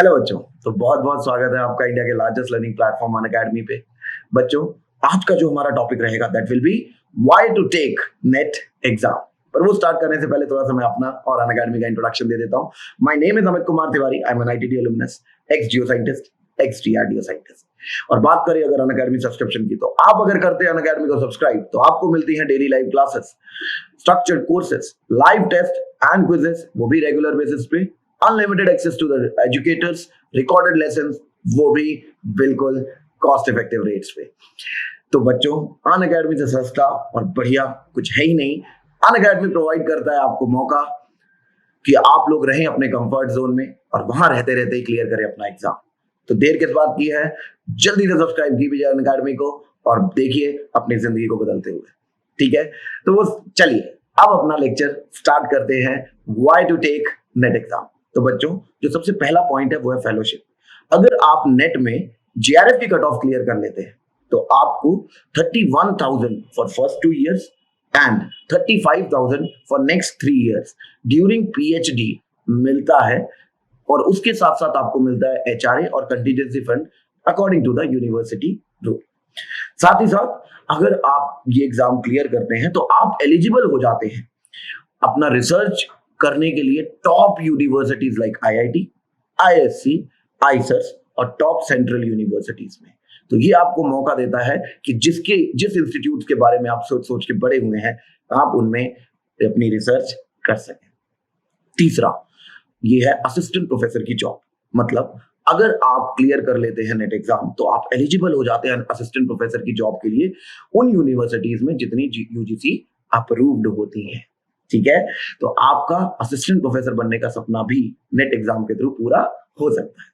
Hello बच्चों। तो बहुत बहुत स्वागत है आपका इंडिया के लार्जेस्ट लर्निंग प्लेटफॉर्म अनअकैडमी पे। बच्चों, आज का जो हमारा टॉपिक रहेगा that will be why to take NET exam. पर वो स्टार्ट करने से पहले थोड़ा सा मैं अपना और अनअकैडमी का इंट्रोडक्शन दे देता हूँ। My name is Amit Kumar Tiwari. I am an ITD alumnus, ex geo scientist, ex DRDO scientist. और बात करें अगर अनअकैडमी सब्सक्रिप्शन की, तो आप अगर करते हैं अनअकैडमी को सब्सक्राइब तो आपको मिलती है daily live classes, structured courses, live test and quizzes, वो भी रेगुलर बेसिस पे, unlimited access to the educators, recorded lessons, वो भी बिल्कुल कॉस्ट इफेक्टिव रेट्स पे। तो बच्चों, अनअकैडमी से सस्ता और बढ़िया कुछ है ही नहीं। अनअकैडमी प्रोवाइड करता है आपको मौका कि आप लोग रहें अपने कंफर्ट जोन में और वहां रहते रहते ही क्लियर करें अपना एग्जाम। तो देर किस बात की है, जल्दी से सब्सक्राइब कीजिए अनअकैडमी को और देखिए अपनी जिंदगी को बदलते हुए। ठीक है, तो वो चलिए अब अपना लेक्चर स्टार्ट करते हैं, why to take NET exam. तो बच्चों, जो सबसे पहला पॉइंट है वो है फेलोशिप। अगर आप नेट में जेआरएफ की कट ऑफ क्लियर कर लेते हैं तो आपको 31,000 for first 2 years and 35,000 for next 3 years during PhD मिलता है। और उसके साथ साथ आपको मिलता है एचआरए और contingency fund according to the university rule. साथ ही साथ अगर आप ये एग्जाम क्लियर करते हैं तो आप एलिजिबल हो जाते हैं अपना रिसर्च करने के लिए top universities like IIT, ISC, IISERs और टॉप सेंट्रल यूनिवर्सिटीज में। तो ये आपको मौका देता है कि जिस इंस्टीट्यूट के बारे में आप सोच सोच के बड़े हुए हैं, आप उनमें अपनी रिसर्च कर सकें। तीसरा, ये है असिस्टेंट प्रोफेसर की जॉब। मतलब अगर आप क्लियर कर लेते हैं नेट एग्जाम तो आप एलिजिबल हो जाते हैं असिस्टेंट प्रोफेसर की जॉब के लिए उन यूनिवर्सिटीज में जितनी यूजीसी अप्रूव्ड होती हैं। ठीक है, तो आपका असिस्टेंट प्रोफेसर बनने का सपना भी नेट एग्जाम के थ्रू पूरा हो सकता है।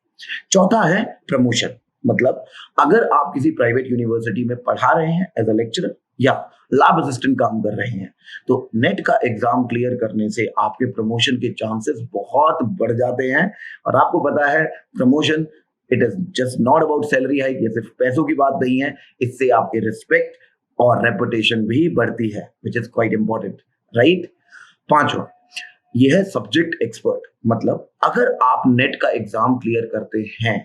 चौथा है प्रमोशन। मतलब अगर आप किसी प्राइवेट यूनिवर्सिटी में पढ़ा रहे हैं एज अ लेक्चरर या लैब असिस्टेंट काम कर रहे हैं तो नेट का एग्जाम क्लियर करने से आपके प्रमोशन के चांसेस बहुत बढ़ जाते हैं। और आपको पता है promotion it is just not about salary hike, ये सिर्फ पैसों की बात नहीं है, इससे आपके रिस्पेक्ट और रेपुटेशन भी बढ़ती है, which is quite important, right. पांचवा, यह है सब्जेक्ट एक्सपर्ट। मतलब अगर आप नेट का एग्जाम क्लियर करते हैं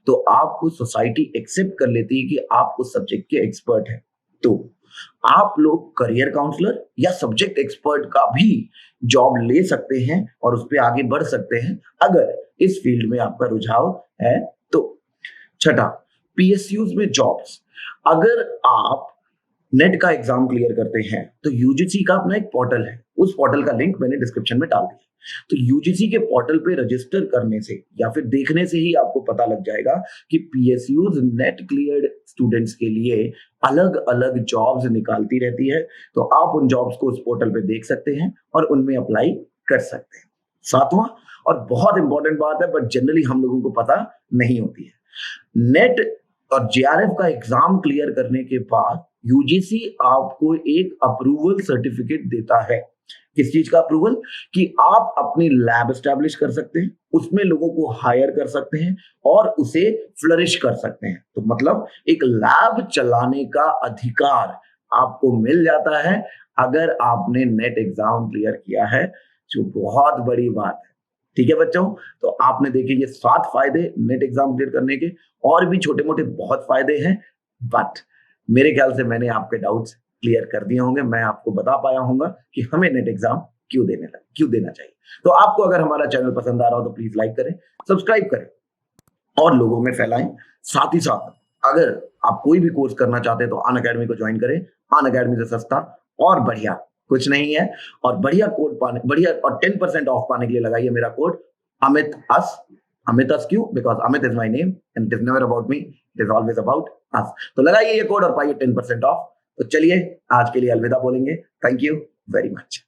तो आपको सोसाइटी एक्सेप्ट कर लेती है कि आप उस सब्जेक्ट के एक्सपर्ट हैं। तो आप लोग करियर काउंसलर या सब्जेक्ट एक्सपर्ट का भी जॉब ले सकते हैं और उस पर आगे बढ़ सकते हैं अगर इस फील्ड में आपका रुझाव है तो। छठा, पीएसयूज में जॉब्स। अगर आप नेट का एग्जाम क्लियर करते हैं तो यूजीसी का अपना एक पोर्टल है, उस पोर्टल का लिंक मैंने डिस्क्रिप्शन में डाल दिया। तो यूजीसी के पोर्टल पे रजिस्टर करने से या फिर देखने से ही आपको पता लग जाएगा कि पीएसयूज नेट क्लियर्ड स्टूडेंट्स के लिए अलग अलग जॉब्स निकालती रहती है। तो आप उन जॉब्स को उस पोर्टल पे देख सकते हैं और उनमें अप्लाई कर सकते हैं। सातवां और बहुत इंपॉर्टेंट बात है बट जनरली हम लोगों को पता नहीं होती है, नेट और जेआरएफ का एग्जाम क्लियर करने के बाद यूजीसी आपको एक अप्रूवल सर्टिफिकेट देता है। किस चीज का अप्रूवल? कि आप अपनी लैब एस्टैब्लिश कर सकते हैं, उसमें लोगों को हायर कर सकते हैं और उसे फ्लरिश कर सकते हैं। तो मतलब एक लैब चलाने का अधिकार आपको मिल जाता है अगर आपने नेट एग्जाम क्लियर किया है, जो बहुत बड़ी बात है। ठीक है बच्चों, तो आपने देखे ये 7 फायदे नेट एग्जाम क्लियर करने के। और भी छोटे मोटे बहुत फायदे हैं बट मेरे ख्याल से मैंने आपके डाउट्स क्लियर कर दिए होंगे। मैं आपको बता पाया होऊंगा कि हमें नेट एग्जाम क्यों देना चाहिए। तो आपको अगर हमारा चैनल पसंद आ रहा हो तो प्लीज लाइक करें, सब्सक्राइब करें और लोगों में फैलाएं। साथ ही साथ अगर आप कोई भी कोर्स करना चाहते हैं तो अनअकैडमी को ज्वाइन करें। अनअकैडमी से सस्ता और बढ़िया कुछ नहीं है। और बढ़िया और 10% ऑफ पाने के लिए लगाइए मेरा कोड अमित अस। अमित अस क्यों? Because Amit is my name and it is never about me, it is always about us. तो लगाइए ये कोड और पाइए 10% ऑफ। तो चलिए आज के लिए अलविदा बोलेंगे। Thank you very much.